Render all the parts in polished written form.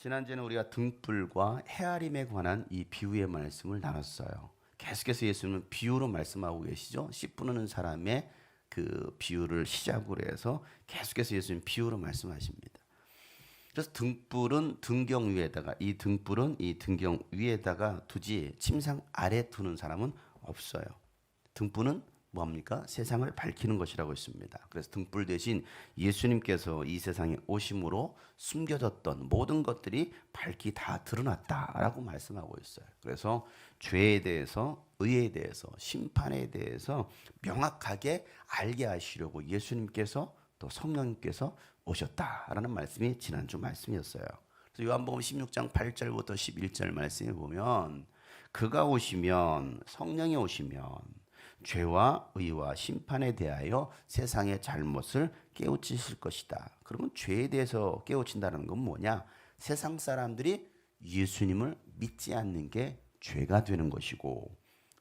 지난주에는 우리가 등불과 헤아림에 관한 이 비유의 말씀을 나눴어요. 계속해서 예수님은 비유로 말씀하고 계시죠. 씨 뿌리는 사람의 그 비유를 시작으로 해서 계속해서 예수님 비유로 말씀하십니다. 그래서 등불은 등경 위에다가 이 등경 위에다가 두지 침상 아래 두는 사람은 없어요. 등불은 뭡니까? 세상을 밝히는 것이라고 했습니다. 그래서 등불 대신 예수님께서 이 세상에 오심으로 숨겨졌던 모든 것들이 밝히 다 드러났다라고 말씀하고 있어요. 그래서 죄에 대해서, 의에 대해서, 심판에 대해서 명확하게 알게 하시려고 예수님께서 또 성령님께서 오셨다라는 말씀이 지난주 말씀이었어요. 그래서 요한복음 16장 8절부터 11절 말씀에 보면 그가 오시면, 성령이 오시면 죄와 의와 심판에 대하여 세상의 잘못을 깨우치실 것이다. 그러면 죄에 대해서 깨우친다는 건 뭐냐? 세상 사람들이 예수님을 믿지 않는 게 죄가 되는 것이고,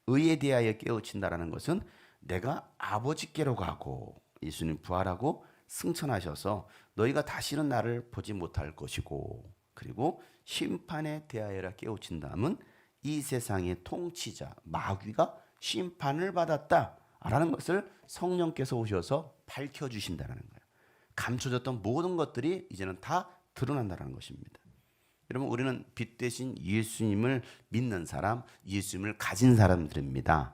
의에 대하여 깨우친다는 것은 내가 아버지께로 가고 예수님 부활하고 승천하셔서 너희가 다시는 나를 보지 못할 것이고, 그리고 심판에 대하여라 깨우친다면 이 세상의 통치자 마귀가 심판을 받았다라는 것을 성령께서 오셔서 밝혀주신다는 거예요. 감춰졌던 모든 것들이 이제는 다 드러난다는 것입니다. 여러분, 우리는 빛 대신 예수님을 믿는 사람, 예수님을 가진 사람들입니다.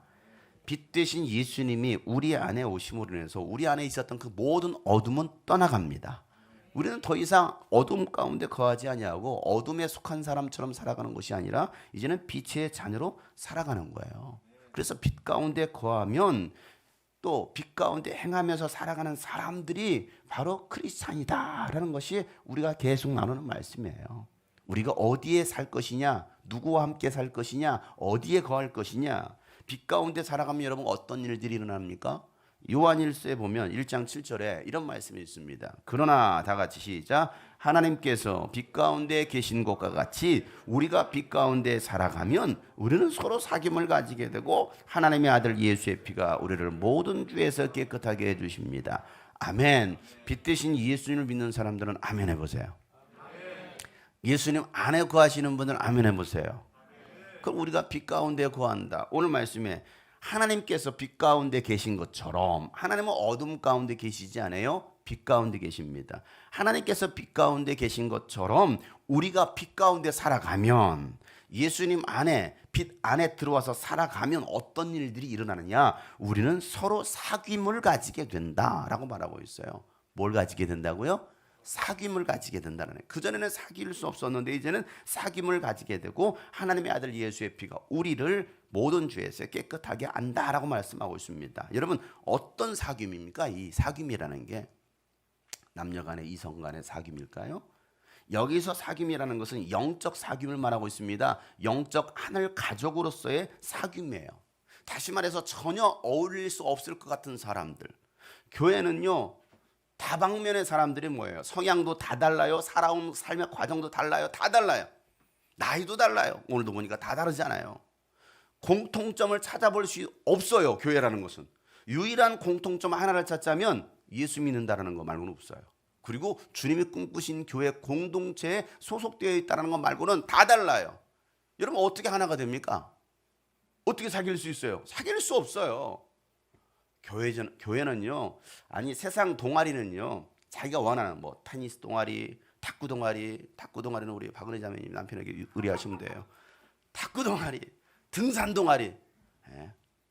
빛 대신 예수님이 우리 안에 오심으로 인해서 우리 안에 있었던 그 모든 어둠은 떠나갑니다. 우리는 더 이상 어둠 가운데 거하지 아니하고 어둠에 속한 사람처럼 살아가는 것이 아니라 이제는 빛의 자녀로 살아가는 거예요. 그래서 빛 가운데 거하면 또 빛 가운데 행하면서 살아가는 사람들이 바로 크리스찬이다라는 것이 우리가 계속 나누는 말씀이에요. 우리가 어디에 살 것이냐, 누구와 함께 살 것이냐, 어디에 거할 것이냐. 빛 가운데 살아가면 여러분 어떤 일들이 일어납니까? 요한일서에 보면 1장 7절에 이런 말씀이 있습니다. 그러나 다 같이 시작. 하나님께서 빛 가운데 계신 것과 같이 우리가 빛 가운데 살아가면 우리는 서로 사귐을 가지게 되고 하나님의 아들 예수의 피가 우리를 모든 죄에서 깨끗하게 해주십니다. 아멘. 빛 대신 예수님을 믿는 사람들은 아멘 해보세요. 예수님 안에 거하시는 분들은 아멘 해보세요. 그럼 우리가 빛 가운데 거한다. 오늘 말씀에 하나님께서 빛 가운데 계신 것처럼, 하나님은 어둠 가운데 계시지 않아요? 빛 가운데 계십니다. 하나님께서 빛 가운데 계신 것처럼 우리가 빛 가운데 살아가면, 예수님 안에, 빛 안에 들어와서 살아가면 어떤 일들이 일어나느냐? 우리는 서로 사귐을 가지게 된다라고 말하고 있어요. 뭘 가지게 된다고요? 사귐을 가지게 된다는 거예요. 그전에는 사귈 수 없었는데 이제는 사귐을 가지게 되고 하나님의 아들 예수의 피가 우리를 모든 죄에서 깨끗하게 한다라고 말씀하고 있습니다. 여러분, 어떤 사귐입니까? 이 사귐이라는 게 남녀 간의, 이성 간의 사귐일까요? 여기서 사귐이라는 것은 영적 사귐을 말하고 있습니다. 영적 하늘 가족으로서의 사귐이에요. 다시 말해서 전혀 어울릴 수 없을 것 같은 사람들. 교회는요, 다방면의 사람들이 뭐예요? 성향도 다 달라요. 살아온 삶의 과정도 달라요. 다 달라요. 나이도 달라요. 오늘도 보니까 다 다르잖아요. 공통점을 찾아볼 수 없어요. 교회라는 것은. 유일한 공통점 하나를 찾자면 예수 믿는다는 거 말고는 없어요. 그리고 주님이 꿈꾸신 교회 공동체에 소속되어 있다는 것 말고는 다 달라요. 여러분, 어떻게 하나가 됩니까? 어떻게 사귈 수 있어요? 사귈 수 없어요. 교회는요, 아니 세상 동아리는요, 자기가 원하는 뭐 테니스 동아리, 탁구 동아리는 우리 박은혜 자매님 남편에게 의뢰하시면 돼요. 탁구 동아리, 등산 동아리,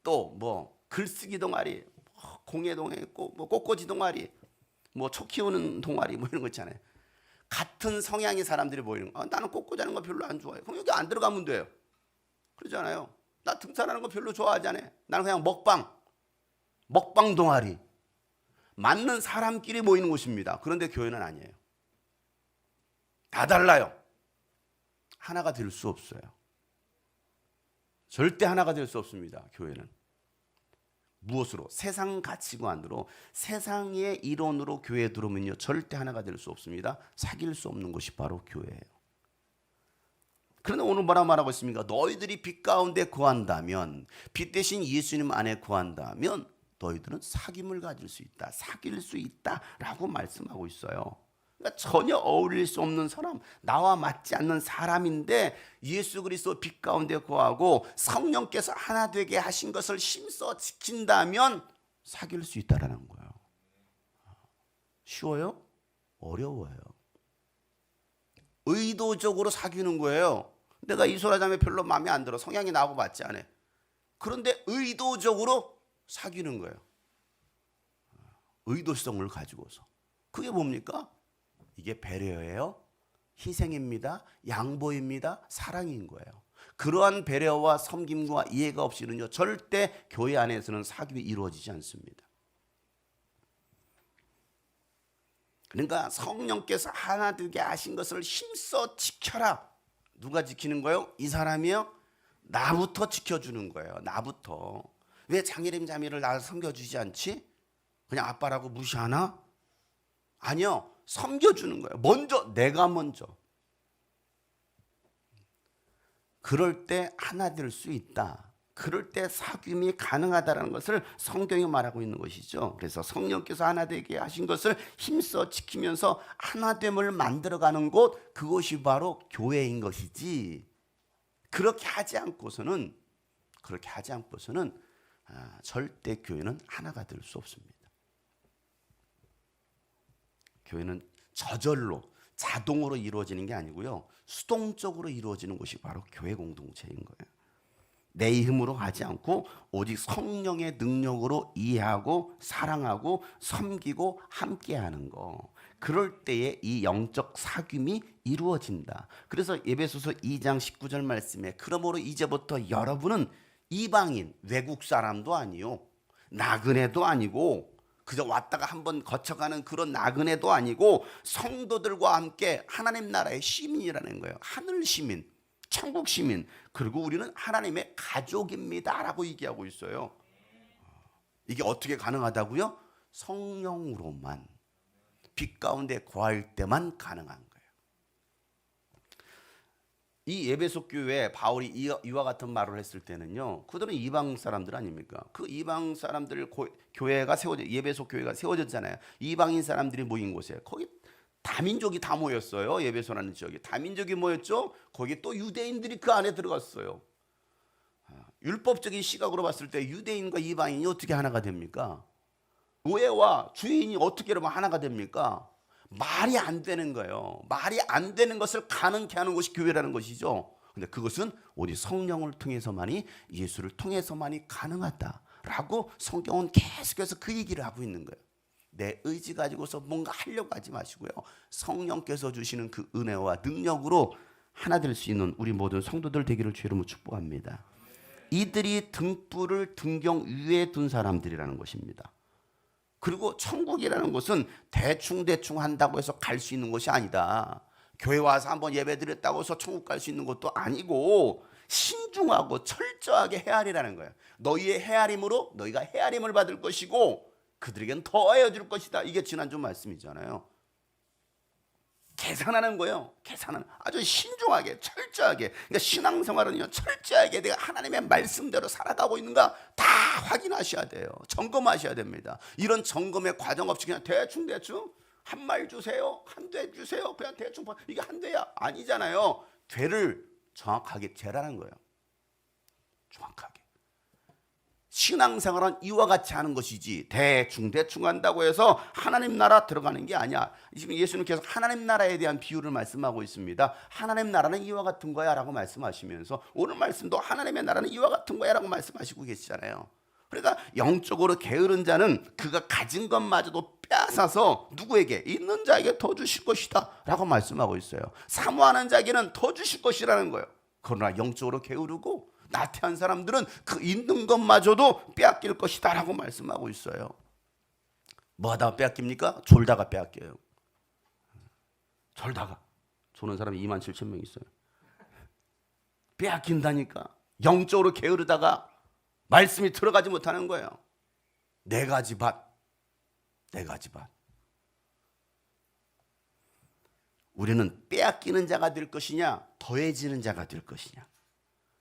또 뭐 글쓰기 동아리, 공예 동아리, 뭐 꽃꽂이 동아리, 뭐 초 키우는 동아리, 뭐 이런 거 있잖아요. 같은 성향의 사람들이 모이는 거. 나는 꽃꽂이하는 거 별로 안 좋아해. 그럼 여기 안 들어가면 돼요. 그러잖아요. 나 등산하는 거 별로 좋아하지 않아. 나는 그냥 먹방 동아리. 맞는 사람끼리 모이는 곳입니다. 그런데 교회는 아니에요. 다 달라요. 하나가 될 수 없어요. 절대 하나가 될 수 없습니다. 교회는. 무엇으로? 세상 가치관으로, 세상의 이론으로 교회에 들어오면요, 절대 하나가 될 수 없습니다. 사귈 수 없는 것이 바로 교회예요. 그런데 오늘 뭐라 말하고 있습니까? 너희들이 빛 가운데 거한다면, 빛 대신 예수님 안에 거한다면 너희들은 사귐을 가질 수 있다, 사귈 수 있다라고 말씀하고 있어요. 그러니까 전혀 어울릴 수 없는 사람, 나와 맞지 않는 사람인데 예수 그리스도 빛 가운데 거하고 성령께서 하나 되게 하신 것을 힘써 지킨다면 사귈 수 있다라는 거예요. 쉬워요? 어려워요. 의도적으로 사귀는 거예요. 내가 이소라 자매 별로 마음에 안 들어. 성향이 나하고 맞지 않아. 그런데 의도적으로 사귀는 거예요. 의도성을 가지고서. 그게 뭡니까? 이게 배려예요. 희생입니다. 양보입니다. 사랑인 거예요. 그러한 배려와 섬김과 이해가 없이는요, 절대 교회 안에서는 사귐이 이루어지지 않습니다. 그러니까 성령께서 하나 되게 하신 것을 힘써 지켜라. 누가 지키는 거예요? 이 사람이요? 나부터 지켜주는 거예요. 나부터. 왜 장혜림 자매를 나를 섬겨주지 않지? 그냥 아빠라고 무시하나? 아니요. 섬겨주는 거예요. 먼저, 내가 먼저. 그럴 때 하나 될 수 있다. 그럴 때 사귐이 가능하다는 것을 성경이 말하고 있는 것이죠. 그래서 성령께서 하나 되게 하신 것을 힘써 지키면서 하나됨을 만들어가는 곳, 그것이 바로 교회인 것이지. 그렇게 하지 않고서는 절대 교회는 하나가 될 수 없습니다. 교회는 저절로 자동으로 이루어지는 게 아니고요, 수동적으로 이루어지는 것이 바로 교회 공동체인 거예요. 내 힘으로 하지 않고 오직 성령의 능력으로 이해하고 사랑하고 섬기고 함께하는 거. 그럴 때에 이 영적 사귐이 이루어진다. 그래서 에베소서 2장 19절 말씀에 그러므로 이제부터 여러분은 이방인, 외국 사람도 아니요, 나그네도 아니고, 그저 왔다가 한번 거쳐가는 그런 나그네도 아니고 성도들과 함께 하나님 나라의 시민이라는 거예요. 하늘 시민, 천국 시민, 그리고 우리는 하나님의 가족입니다 라고 얘기하고 있어요. 이게 어떻게 가능하다고요? 성령으로만, 빛 가운데 거할 때만 가능한 거예요. 이 에베소 교회에 바울이 이와 같은 말을 했을 때는요, 그들은 이방 사람들 아닙니까? 그 이방 사람들 교회가 에베소 교회가 세워졌잖아요. 이방인 사람들이 모인 곳에 거기 다민족이 다 모였어요. 에베소라는 지역에 다민족이 모였죠. 거기 또 유대인들이 그 안에 들어갔어요. 율법적인 시각으로 봤을 때 유대인과 이방인이 어떻게 하나가 됩니까? 노예와 주인이 어떻게 그러면 하나가 됩니까? 말이 안 되는 거예요. 말이 안 되는 것을 가능케 하는 것이 교회라는 것이죠. 근데 그것은 오직 성령을 통해서만이, 예수를 통해서만이 가능하다라고 성경은 계속해서 그 얘기를 하고 있는 거예요. 내 의지 가지고서 뭔가 하려고 하지 마시고요, 성령께서 주시는 그 은혜와 능력으로 하나 될 수 있는 우리 모든 성도들 되기를 주의 이름으로 축복합니다. 이들이 등불을 등경 위에 둔 사람들이라는 것입니다. 그리고 천국이라는 것은 대충 한다고 해서 갈 수 있는 것이 아니다. 교회 와서 한번 예배 드렸다고 해서 천국 갈 수 있는 것도 아니고 신중하고 철저하게 헤아리라는 거예요. 너희의 헤아림으로 너희가 헤아림을 받을 것이고 그들에겐 더하여 줄 것이다. 이게 지난주 말씀이잖아요. 계산하는 거예요. 계산은 아주 신중하게, 철저하게. 그러니까 신앙생활은요, 철저하게 내가 하나님의 말씀대로 살아가고 있는가 다 확인하셔야 돼요. 점검하셔야 됩니다. 이런 점검의 과정 없이 그냥 대충 한 말 주세요, 한 대 주세요, 그냥 대충 이게 한 대야 아니잖아요. 죄를 정확하게 재라는 거예요. 정확하게. 신앙생활은 이와 같이 하는 것이지 대충 한다고 해서 하나님 나라 들어가는 게 아니야. 지금 예수님 계속 하나님 나라에 대한 비유를 말씀하고 있습니다. 하나님 나라는 이와 같은 거야 라고 말씀하시면서 오늘 말씀도 하나님의 나라는 이와 같은 거야 라고 말씀하시고 계시잖아요. 그러니까 영적으로 게으른 자는 그가 가진 것마저도 빼앗아서 누구에게? 있는 자에게 더 주실 것이다 라고 말씀하고 있어요. 사모하는 자에게는 더 주실 것이라는 거예요. 그러나 영적으로 게으르고 나태한 사람들은 그 있는 것마저도 빼앗길 것이다 라고 말씀하고 있어요. 뭐 하다가 빼앗깁니까? 졸다가 빼앗겨요. 졸다가. 조는 사람이 27,000명 있어요. 빼앗긴다니까. 영적으로 게으르다가 말씀이 들어가지 못하는 거예요. 네 가지 밭. 우리는 빼앗기는 자가 될 것이냐, 더해지는 자가 될 것이냐.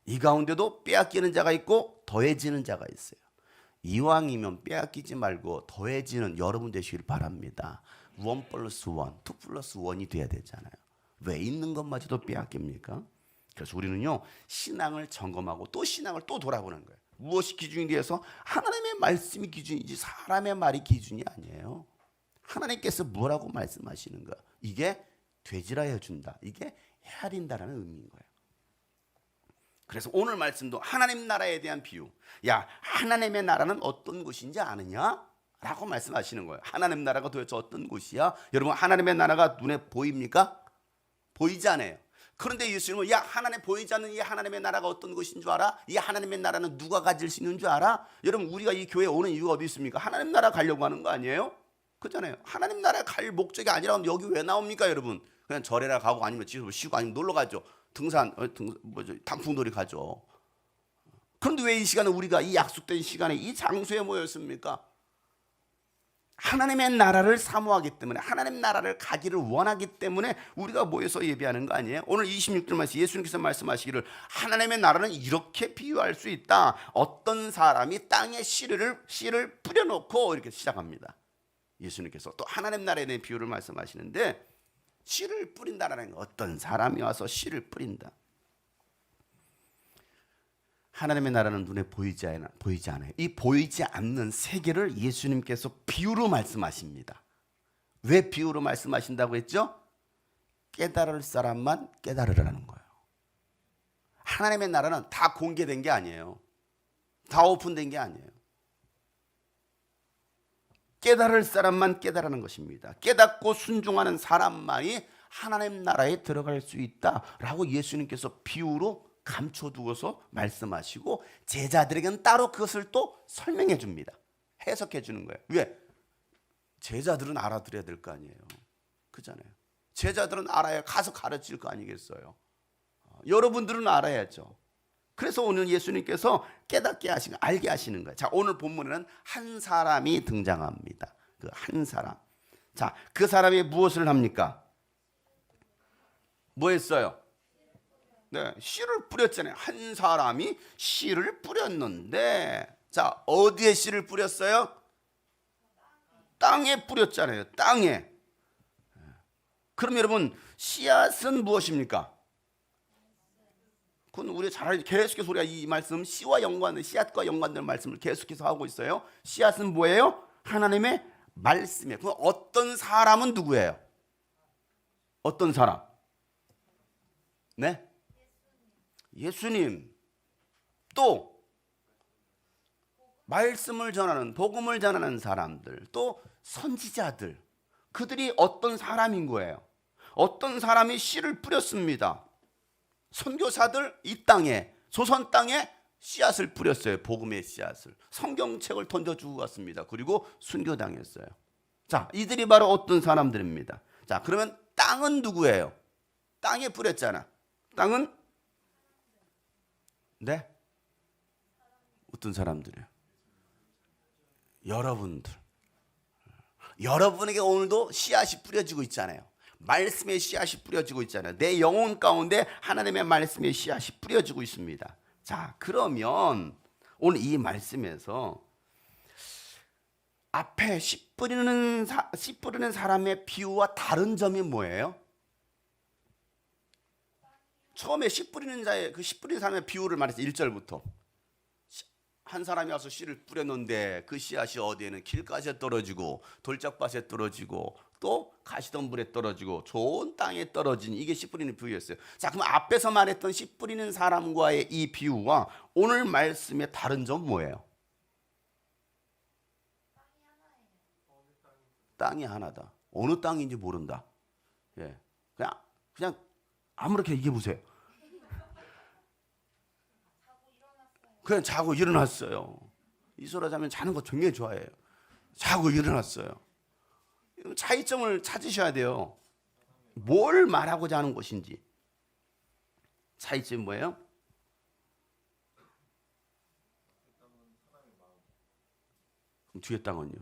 이 가운데도 빼앗기는 자가 있고 더해지는 자가 있어요. 이왕이면 빼앗기지 말고 더해지는 여러분 되시길 바랍니다. 1 플러스 1, 2 플러스 1이 돼야 되잖아요. 왜 있는 것마저도 빼앗깁니까? 그래서 우리는요, 신앙을 점검하고 또 신앙을 또 돌아보는 거예요. 무엇이 기준이 되어서 하나님의 말씀이 기준이지 사람의 말이 기준이 아니에요. 하나님께서 뭐라고 말씀하시는 거야? 이게 되지라 해준다. 이게 헤아린다라는 의미인 거예요. 그래서 오늘 말씀도 하나님 나라에 대한 비유. 야, 하나님의 나라는 어떤 곳인지 아느냐? 라고 말씀하시는 거예요. 하나님 나라가 도대체 어떤 곳이야? 여러분, 하나님의 나라가 눈에 보입니까? 보이지 않아요. 그런데 예수님은 야, 하나님 보이지 않는 이 하나님의 나라가 어떤 곳인 줄 알아? 이 하나님의 나라는 누가 가질 수 있는 줄 알아? 여러분, 우리가 이 교회에 오는 이유가 어디 있습니까? 하나님 나라 가려고 하는 거 아니에요? 그렇잖아요. 하나님 나라에 갈 목적이 아니라 여기 왜 나옵니까, 여러분? 그냥 절에나 가고 아니면 집에서 쉬고 아니면 놀러 가죠. 단풍놀이 가죠. 그런데 왜 이 시간에 우리가 이 약속된 시간에 이 장소에 모였습니까? 하나님의 나라를 사모하기 때문에, 하나님 나라를 가기를 원하기 때문에 우리가 모여서 예배하는 거 아니에요? 오늘 26절 말씀 예수님께서 말씀하시기를 하나님의 나라는 이렇게 비유할 수 있다. 어떤 사람이 땅에 씨를 뿌려놓고 이렇게 시작합니다. 예수님께서 또 하나님 나라에 대한 비유를 말씀하시는데, 씨를 뿌린다라는 거, 어떤 사람이 와서 씨를 뿌린다. 하나님의 나라는 눈에 보이지 않아요. 이 보이지 않는 세계를 예수님께서 비유로 말씀하십니다. 왜 비유로 말씀하신다고 했죠? 깨달을 사람만 깨달으라는 거예요. 하나님의 나라는 다 공개된 게 아니에요. 다 오픈된 게 아니에요. 깨달을 사람만 깨달으는 것입니다. 깨닫고 순종하는 사람만이 하나님 나라에 들어갈 수 있다라고 예수님께서 비유로 감춰두어서 말씀하시고, 제자들에게는 따로 그것을 또 설명해 줍니다. 해석해 주는 거예요. 왜? 제자들은 알아들어야 될 거 아니에요. 그잖아요. 제자들은 알아야 가서 가르칠 거 아니겠어요. 여러분들은 알아야죠. 그래서 오늘 예수님께서 깨닫게 하시고 알게 하시는 거예요. 자, 오늘 본문에는 한 사람이 등장합니다. 그 한 사람. 자, 그 사람이 무엇을 합니까? 뭐 했어요? 네, 씨를 뿌렸잖아요. 한 사람이 씨를 뿌렸는데, 자, 어디에 씨를 뿌렸어요? 땅에 뿌렸잖아요. 땅에. 그럼 여러분, 씨앗은 무엇입니까? 그건 우리 잘 알죠. 계속해서 우리가 이 말씀 씨와 연관된, 씨앗과 연관된 말씀을 계속해서 하고 있어요. 씨앗은 뭐예요? 하나님의 말씀이에요. 그럼 어떤 사람은 누구예요? 어떤 사람? 네? 예수님. 또 말씀을 전하는, 복음을 전하는 사람들, 또 선지자들. 그들이 어떤 사람인 거예요? 어떤 사람이 씨를 뿌렸습니다. 선교사들 이 땅에, 조선 땅에 씨앗을 뿌렸어요. 복음의 씨앗을. 성경책을 던져주고 갔습니다. 그리고 순교당했어요. 자, 이들이 바로 어떤 사람들입니다. 자, 그러면 땅은 누구예요? 땅에 뿌렸잖아. 땅은? 네? 어떤 사람들이에요? 여러분들. 여러분에게 오늘도 씨앗이 뿌려지고 있잖아요. 말씀의 씨앗이 뿌려지고 있잖아요. 내 영혼 가운데 하나님의 말씀의 씨앗이 뿌려지고 있습니다. 자, 그러면 오늘 이 말씀에서 앞에 씨 뿌리는 사람의 비유와 다른 점이 뭐예요? 처음에 씨 뿌리는 자의 그 씨 뿌리는 사람의 비유를 말했어요. 1절부터. 한 사람이 와서 씨를 뿌렸는데 그 씨앗이 어디에는 길가시에 떨어지고 돌짝밭에 떨어지고 또 가시덤불에 떨어지고 좋은 땅에 떨어진, 이게 씨 뿌리는 비유였어요. 자, 그럼 앞에서 말했던 씨 뿌리는 사람과의 이 비유와 오늘 말씀의 다른 점 뭐예요? 땅이 하나다. 어느 땅인지 모른다. 예, 그냥 아무렇게 얘기해 보세요. 그냥 자고 일어났어요. 이소라 자면 자는 거 굉장히 좋아해요. 자고 일어났어요. 차이점을 찾으셔야 돼요. 뭘 말하고자 하는 것인지. 차이점이 뭐예요? 그럼 뒤에 땅은요?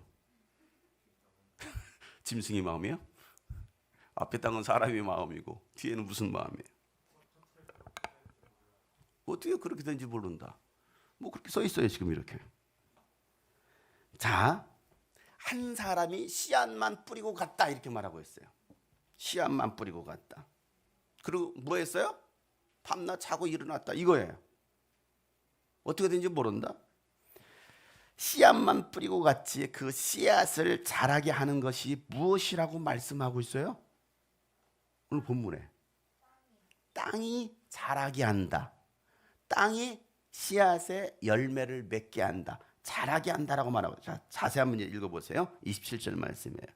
짐승의 마음이요? 앞에 땅은 사람의 마음이고 뒤에는 무슨 마음이에요? 어떻게 그렇게 된지 모른다. 뭐 그렇게 써 있어요, 지금 이렇게. 자, 한 사람이 씨앗만 뿌리고 갔다 이렇게 말하고 있어요. 씨앗만 뿌리고 갔다. 그리고 뭐 했어요? 밤낮 자고 일어났다 이거예요. 어떻게 된지 모른다. 씨앗만 뿌리고 갔지 그 씨앗을 자라게 하는 것이 무엇이라고 말씀하고 있어요? 오늘 본문에 땅이 자라게 한다. 땅이 씨앗의 열매를 맺게 한다. 자라게 한다라고 말하고. 자, 자세히 한번 읽어보세요. 27절 말씀이에요.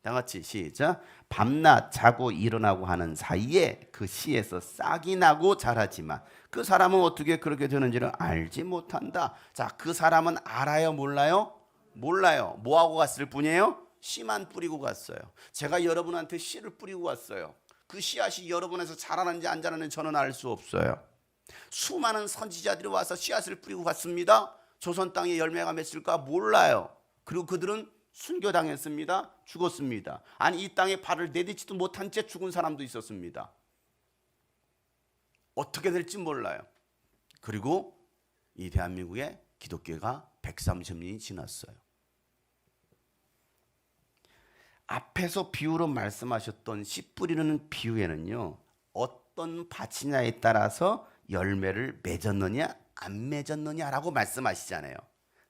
다 같이 시작. 밤낮 자고 일어나고 하는 사이에 그 씨에서 싹이 나고 자라지만 그 사람은 어떻게 그렇게 되는지를 알지 못한다. 자, 그 사람은 알아요, 몰라요? 몰라요. 뭐하고 갔을 뿐이에요? 씨만 뿌리고 갔어요. 제가 여러분한테 씨를 뿌리고 갔어요. 그 씨앗이 여러분에서 자라는지 안 자라는지 저는 알 수 없어요. 수많은 선지자들이 와서 씨앗을 뿌리고 갔습니다. 조선 땅에 열매가 맺을까 몰라요. 그리고 그들은 순교당했습니다. 죽었습니다. 아니 이 땅에 발을 내딛지도 못한 채 죽은 사람도 있었습니다. 어떻게 될지 몰라요. 그리고 이 대한민국에 기독교가 130년이 지났어요. 앞에서 비유로 말씀하셨던 씨 뿌리는 비유에는요, 어떤 밭이냐에 따라서 열매를 맺었느냐 안 맺었느냐라고 말씀하시잖아요.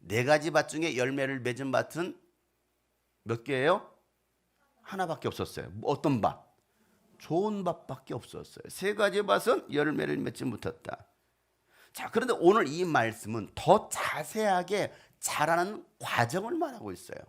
4가지 밭 중에 열매를 맺은 밭은 몇 개예요? 하나밖에 없었어요. 어떤 밭? 좋은 밭밖에 없었어요. 3가지 밭은 열매를 맺지 못했다. 자, 그런데 오늘 이 말씀은 더 자세하게 자라는 과정을 말하고 있어요.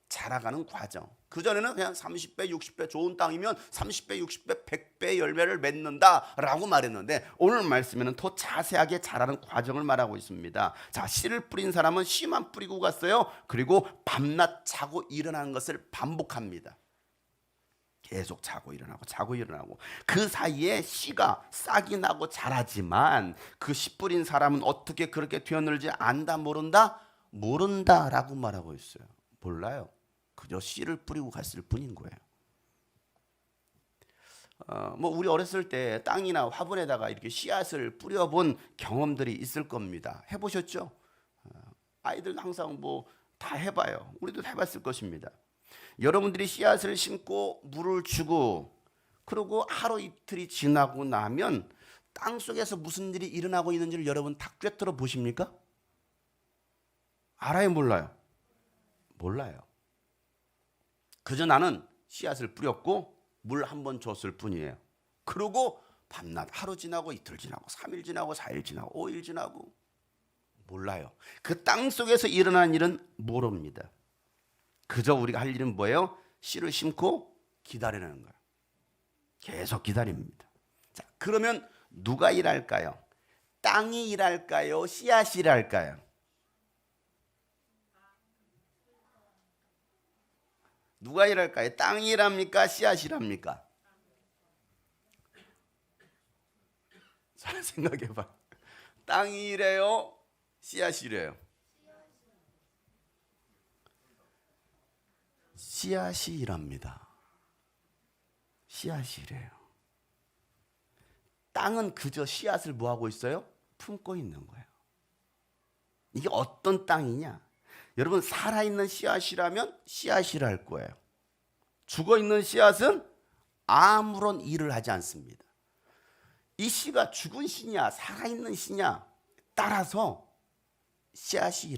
자라가는 과정. 그전에는 그냥 30배, 60배 좋은 땅이면 30배, 60배, 100배 열매를 맺는다라고 말했는데 오늘 말씀에는 더 자세하게 자라는 과정을 말하고 있습니다. 자, 씨를 뿌린 사람은 씨만 뿌리고 갔어요. 그리고 밤낮 자고 일어나는 것을 반복합니다. 계속 자고 일어나고 자고 일어나고 그 사이에 씨가 싹이 나고 자라지만 그 씨 뿌린 사람은 어떻게 그렇게 되었는지 안다 모른다? 모른다라고 말하고 있어요. 몰라요. 그저 씨를 뿌리고 갔을 뿐인 거예요. 뭐 우리 어렸을 때 땅이나 화분에다가 이렇게 씨앗을 뿌려본 경험들이 있을 겁니다. 해보셨죠? 아이들 항상 뭐 다 해봐요. 우리도 해봤을 것입니다. 여러분들이 씨앗을 심고 물을 주고 그리고 하루 이틀이 지나고 나면 땅 속에서 무슨 일이 일어나고 있는지를 여러분 다 꿰뚫어 보십니까? 알아요, 몰라요? 몰라요. 그저 나는 씨앗을 뿌렸고 물 한 번 줬을 뿐이에요. 그리고 밤낮 하루 지나고 이틀 지나고 3일 지나고 4일 지나고 5일 지나고 몰라요. 그 땅 속에서 일어난 일은 모릅니다. 그저 우리가 할 일은 뭐예요? 씨를 심고 기다리는 거예요. 계속 기다립니다. 자, 그러면 누가 일할까요? 땅이 일할까요? 씨앗이 일할까요? 누가 일할까요? 땅이 일합니까? 씨앗이 일합니까? 잘 생각해봐. 땅이 일해요? 씨앗이 일해요? 씨앗이 일합니다. 씨앗이 일해요. 땅은 그저 씨앗을 뭐하고 있어요? 품고 있는 거예요. 이게 어떤 땅이냐? 여러분 살아있는 씨앗이라면 씨앗이라 할 거예요. 죽어있는 씨앗은 아무런 일을 하지 않습니다. 이 씨가 죽은 씨냐 살아있는 씨냐 따라서 씨앗이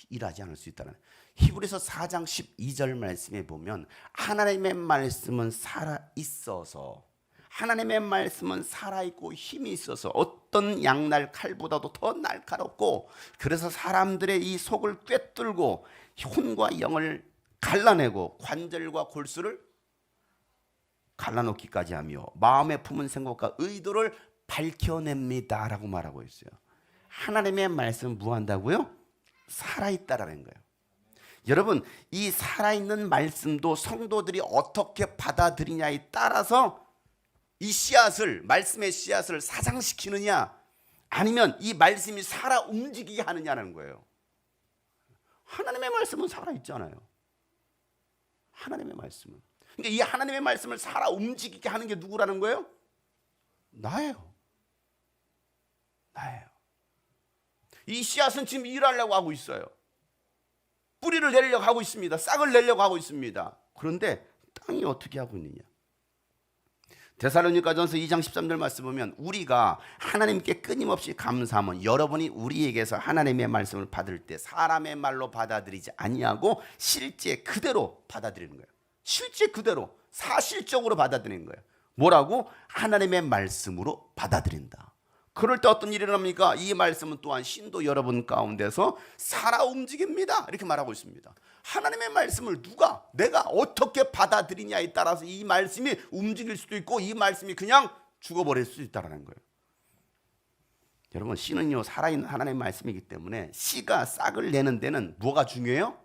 일하지 않을 수 있다는 히브리서 4장 12절 말씀에 보면 하나님의 말씀은 살아있어서 하나님의 말씀은 살아있고 힘이 있어서 어떤 양날 칼보다도 더 날카롭고 그래서 사람들의 이 속을 꿰뚫고 혼과 영을 갈라내고 관절과 골수를 갈라놓기까지 하며 마음에 품은 생각과 의도를 밝혀냅니다 라고 말하고 있어요. 하나님의 말씀은 무한다고요? 살아있다라는 거예요. 여러분 이 살아있는 말씀도 성도들이 어떻게 받아들이냐에 따라서 이 씨앗을 말씀의 씨앗을 사장시키느냐 아니면 이 말씀이 살아 움직이게 하느냐는 거예요. 하나님의 말씀은 살아있잖아요. 하나님의 말씀은. 그러니까 이 하나님의 말씀을 살아 움직이게 하는 게 누구라는 거예요? 나예요. 나예요. 이 씨앗은 지금 일하려고 하고 있어요. 뿌리를 내려고 하고 있습니다. 싹을 내려고 하고 있습니다. 그런데 땅이 어떻게 하고 있느냐? 데살로니가전서 2장 13절 말씀 보면 우리가 하나님께 끊임없이 감사하면 여러분이 우리에게서 하나님의 말씀을 받을 때 사람의 말로 받아들이지 아니하고 실제 그대로 받아들이는 거예요. 실제 그대로 사실적으로 받아들이는 거예요. 뭐라고? 하나님의 말씀으로 받아들인다. 그럴 때 어떤 일이 일어납니까? 이 말씀은 또한 신도 여러분 가운데서 살아 움직입니다. 이렇게 말하고 있습니다. 하나님의 말씀을 내가 어떻게 받아들이냐에 따라서 이 말씀이 움직일 수도 있고 이 말씀이 그냥 죽어버릴 수도 있다는 거예요. 여러분, 씨는요 살아있는 하나님의 말씀이기 때문에 씨가 싹을 내는 데는 뭐가 중요해요?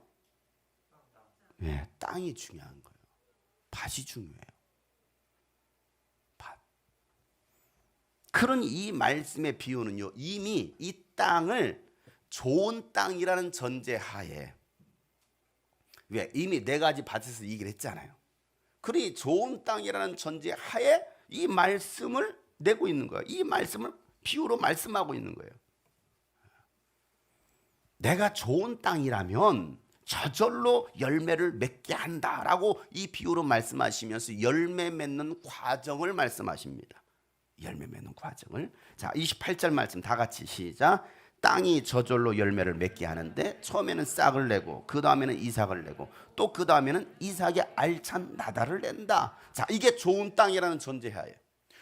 네, 땅이 중요한 거예요. 밭이 중요해요. 그런 이 말씀의 비유는요 이미 이 땅을 좋은 땅이라는 전제하에, 왜? 이미 네 가지 밭에서 얘기를 했잖아요. 그러니 좋은 땅이라는 전제하에 이 말씀을 내고 있는 거예요. 이 말씀을 비유로 말씀하고 있는 거예요. 내가 좋은 땅이라면 저절로 열매를 맺게 한다라고 이 비유로 말씀하시면서 열매 맺는 과정을 말씀하십니다. 열매 맺는 과정을. 자, 28절 말씀 다 같이 시작. 땅이 저절로 열매를 맺게 하는데 처음에는 싹을 내고 그 다음에는 이삭을 내고 또 그 다음에는 이삭의 알찬 나달을 낸다. 자, 이게 좋은 땅이라는 전제하에,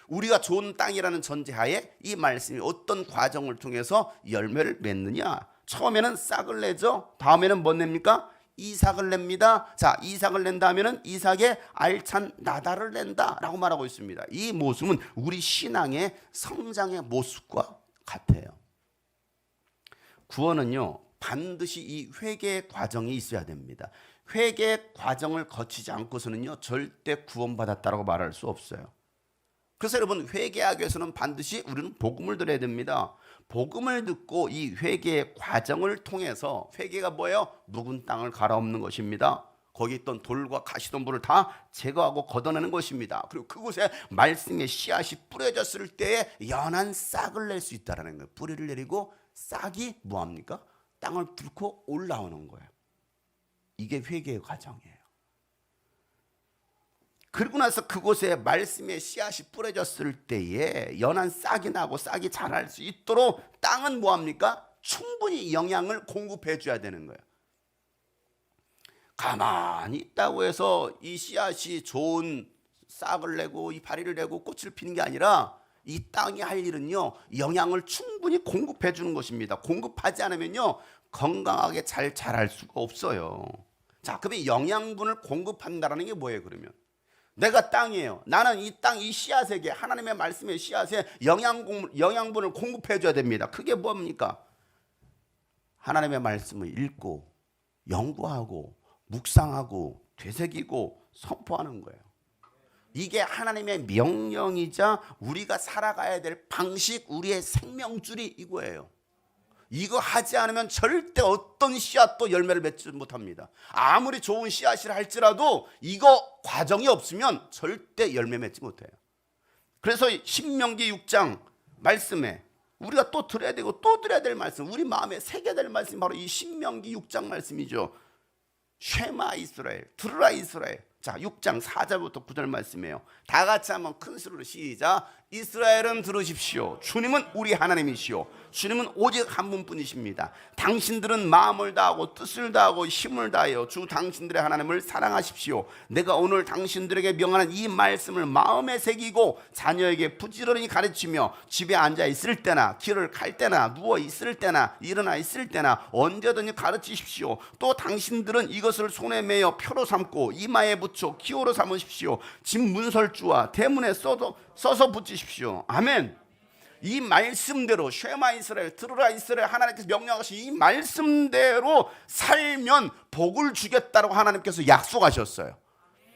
우리가 좋은 땅이라는 전제하에 이 말씀이 어떤 과정을 통해서 열매를 맺느냐. 처음에는 싹을 내죠. 다음에는 뭐 냅니까? 이삭을 냅니다. 자, 이삭을 낸 다음에는 이삭의 알찬 나달을 낸다라고 말하고 있습니다. 이 모습은 우리 신앙의 성장의 모습과 같아요. 구원은요 반드시 이 회개의 과정이 있어야 됩니다. 회개의 과정을 거치지 않고서는요 절대 구원받았다라고 말할 수 없어요. 그래서 여러분, 회개하기 위해서는 반드시 우리는 복음을 들어야 됩니다. 복음을 듣고 이 회개의 과정을 통해서, 회개가 뭐예요? 묵은 땅을 갈아엎는 것입니다. 거기 있던 돌과 가시덤불을 다 제거하고 걷어내는 것입니다. 그리고 그곳에 말씀의 씨앗이 뿌려졌을 때에 연한 싹을 낼 수 있다는 거예요. 뿌리를 내리고 싹이 뭐합니까? 땅을 뚫고 올라오는 거예요. 이게 회개의 과정이에요. 그리고 나서 그곳에 말씀의 씨앗이 뿌려졌을 때에 연한 싹이 나고 싹이 자랄 수 있도록 땅은 뭐합니까? 충분히 영양을 공급해 줘야 되는 거예요. 가만히 있다고 해서 이 씨앗이 좋은 싹을 내고 이 파리를 내고 꽃을 피는 게 아니라 이 땅이 할 일은요 영양을 충분히 공급해 주는 것입니다. 공급하지 않으면요 건강하게 잘 자랄 수가 없어요. 자, 그러면 영양분을 공급한다는 게 뭐예요? 그러면 내가 땅이에요. 나는 이 땅, 이 씨앗에게, 하나님의 말씀의 씨앗에 영양분을 공급해 줘야 됩니다. 그게 뭡니까? 하나님의 말씀을 읽고 연구하고 묵상하고 되새기고 선포하는 거예요. 이게 하나님의 명령이자 우리가 살아가야 될 방식, 우리의 생명줄이 이거예요. 이거 하지 않으면 절대 어떤 씨앗도 열매를 맺지 못합니다. 아무리 좋은 씨앗이라 할지라도 이거 과정이 없으면 절대 열매 맺지 못해요. 그래서 신명기 6장 말씀에 우리가 또 들어야 되고 또 들어야 될 말씀, 우리 마음에 새겨야 될 말씀이 바로 이 신명기 6장 말씀이죠. 쉐마 이스라엘, 들으라 이스라엘. 자, 6장 4절부터 9절 말씀이에요. 다 같이 한번 큰 소리로 시작. 이스라엘은 들으십시오. 주님은 우리 하나님이시오. 주님은 오직 한 분뿐이십니다. 당신들은 마음을 다하고 뜻을 다하고 힘을 다하여 주 당신들의 하나님을 사랑하십시오. 내가 오늘 당신들에게 명하는 이 말씀을 마음에 새기고 자녀에게 부지런히 가르치며 집에 앉아 있을 때나 길을 갈 때나 누워 있을 때나 일어나 있을 때나 언제든지 가르치십시오. 또 당신들은 이것을 손에 매어 표로 삼고 이마에 붙여 기호로 삼으십시오. 집 문설주와 대문에 써서 붙이십시오. 아멘. 이 말씀대로 쉐마 이스라엘, 들으라 이스라엘, 하나님께서 명령하신 이 말씀대로 살면 복을 주겠다고 하나님께서 약속하셨어요.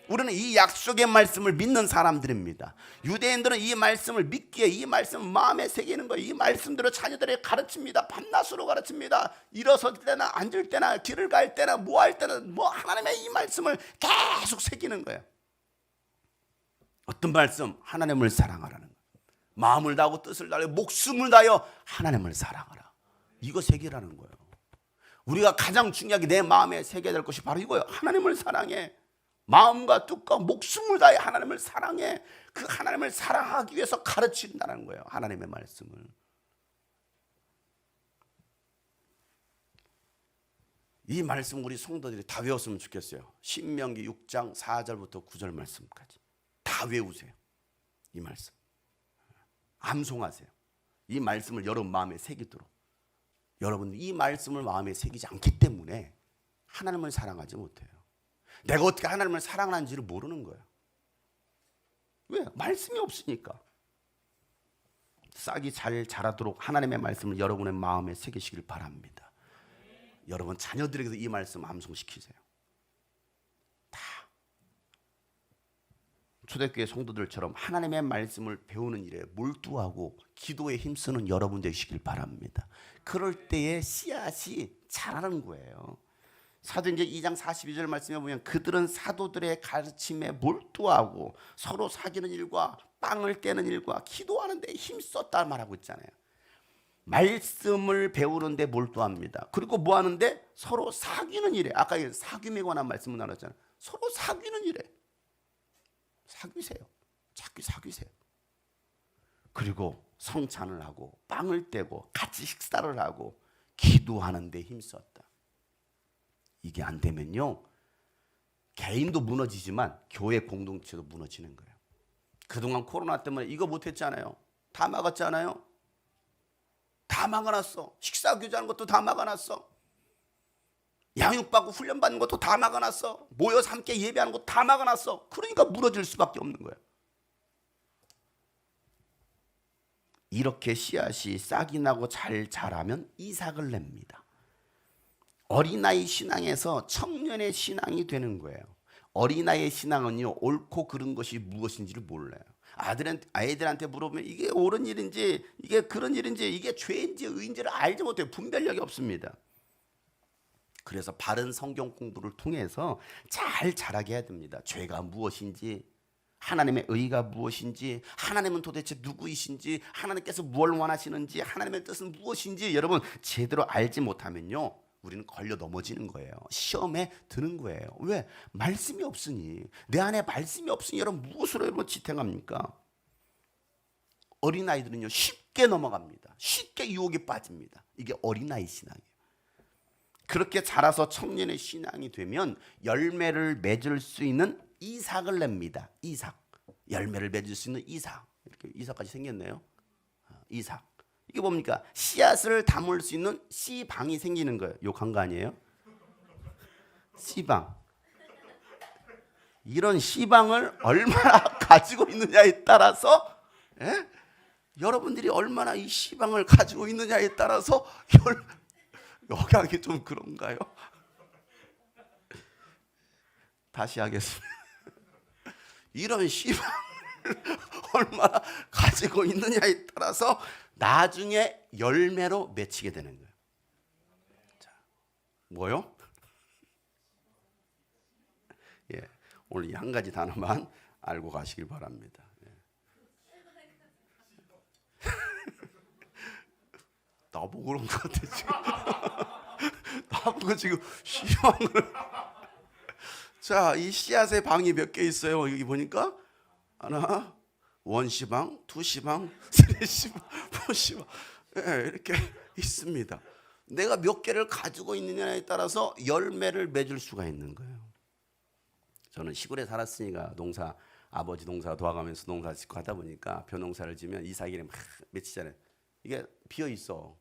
우리는 이 약속의 말씀을 믿는 사람들입니다. 유대인들은 이 말씀을 믿기에 이 말씀 마음에 새기는 거예요. 이 말씀대로 자녀들에게 가르칩니다. 밤낮으로 가르칩니다. 일어설 때나 앉을 때나 길을 갈 때나 뭐 할 때나 뭐 하나님의 이 말씀을 계속 새기는 거예요. 어떤 말씀? 하나님을 사랑하라는 거예요. 마음을 다하고 뜻을 다하여 목숨을 다하여 하나님을 사랑하라. 이거 새기라는 거예요. 우리가 가장 중요하게 내 마음에 새겨야 될 것이 바로 이거예요. 하나님을 사랑해. 마음과 뜻과 목숨을 다해 하나님을 사랑해. 그 하나님을 사랑하기 위해서 가르친다는 거예요. 하나님의 말씀을. 이 말씀 우리 성도들이 다 외웠으면 좋겠어요. 신명기 6장 4절부터 9절 말씀까지 다 외우세요. 이 말씀 암송하세요. 이 말씀을 여러분 마음에 새기도록. 여러분 이 말씀을 마음에 새기지 않기 때문에 하나님을 사랑하지 못해요. 내가 어떻게 하나님을 사랑하는지를 모르는 거예요. 왜? 말씀이 없으니까. 싹이 잘 자라도록 하나님의 말씀을 여러분의 마음에 새기시길 바랍니다. 여러분 자녀들에게도 이 말씀 암송시키세요. 다 초대교회 성도들처럼 하나님의 말씀을 배우는 일에 몰두하고 기도에 힘쓰는 여러분 되시길 바랍니다. 그럴 때에 씨앗이 자라는 거예요. 사도행전 2장 42절 말씀에 보면 그들은 사도들의 가르침에 몰두하고 서로 사귀는 일과 빵을 떼는 일과 기도하는 데 힘썼다 말하고 있잖아요. 말씀을 배우는 데 몰두합니다. 그리고 뭐 하는데? 서로 사귀는 일에. 아까 사귐에 관한 말씀을 나눴잖아요. 서로 사귀는 일에. 사귀세요. 자꾸 사귀세요. 그리고 성찬을 하고 빵을 떼고 같이 식사를 하고 기도하는 데 힘썼다. 이게 안 되면요, 개인도 무너지지만 교회 공동체도 무너지는 거예요. 그동안 코로나 때문에 이거 못했잖아요. 다 막았잖아요. 다 막아놨어. 식사 교제하는 것도 다 막아놨어. 양육받고 훈련받는 것도 다 막아놨어. 모여서 함께 예배하는 것도 다 막아놨어. 그러니까 무너질 수밖에 없는 거예요. 이렇게 씨앗이 싹이 나고 잘 자라면 이삭을 냅니다. 어린아이 신앙에서 청년의 신앙이 되는 거예요. 어린아이의 신앙은요, 옳고 그른 것이 무엇인지를 몰라요. 아이들한테 물어보면 이게 옳은 일인지 이게 그런 일인지 이게 죄인지 의인지를 알지 못해요. 분별력이 없습니다. 그래서 바른 성경 공부를 통해서 잘 자라게 해야 됩니다. 죄가 무엇인지, 하나님의 의가 무엇인지, 하나님은 도대체 누구이신지, 하나님께서 무엇을 원하시는지, 하나님의 뜻은 무엇인지 여러분 제대로 알지 못하면요, 우리는 걸려 넘어지는 거예요. 시험에 드는 거예요. 왜? 말씀이 없으니. 내 안에 말씀이 없으니 여러분 무엇으로 여러분 지탱합니까? 어린아이들은요 쉽게 넘어갑니다. 쉽게 유혹에 빠집니다. 이게 어린아이 신앙이에요. 그렇게 자라서 청년의 신앙이 되면 열매를 맺을 수 있는 이삭을 냅니다. 이삭. 열매를 맺을 수 있는 이삭. 이렇게 이삭까지 생겼네요. 이삭. 이게 뭡니까? 씨앗을 담을 수 있는 씨방이 생기는 거예요. 욕한 거 아니에요? 씨방. 이런 씨방을 얼마나 가지고 있느냐에 따라서, 여러분들이 얼마나 이 씨방을 가지고 있느냐에 따라서 영향이 좀 그런가요? 다시 하겠습니다. 이런 씨방을 얼마나 가지고 있느냐에 따라서 나중에 열매로 맺히게 되는 거예요. 자, 뭐요? 예, 오늘 이 한 가지 단어만 알고 가시길 바랍니다. 예. 나보고 그런 것 같아 지금. 나보고 지금 씨방을. 자, 이 씨앗의 방이 몇 개 있어요? 여기 보니까 하나, 원시방, 투시방, 세시방, 포시방, 이렇게 있습니다. 내가 몇 개를 가지고 있느냐에 따라서 열매를 맺을 수가 있는 거예요. 저는 시골에 살았으니까 아버지 농사 도와가면서 농사 짓고 하다 보니까 벼농사를 지면 이삭이 막 맺히잖아요. 이게 비어 있어.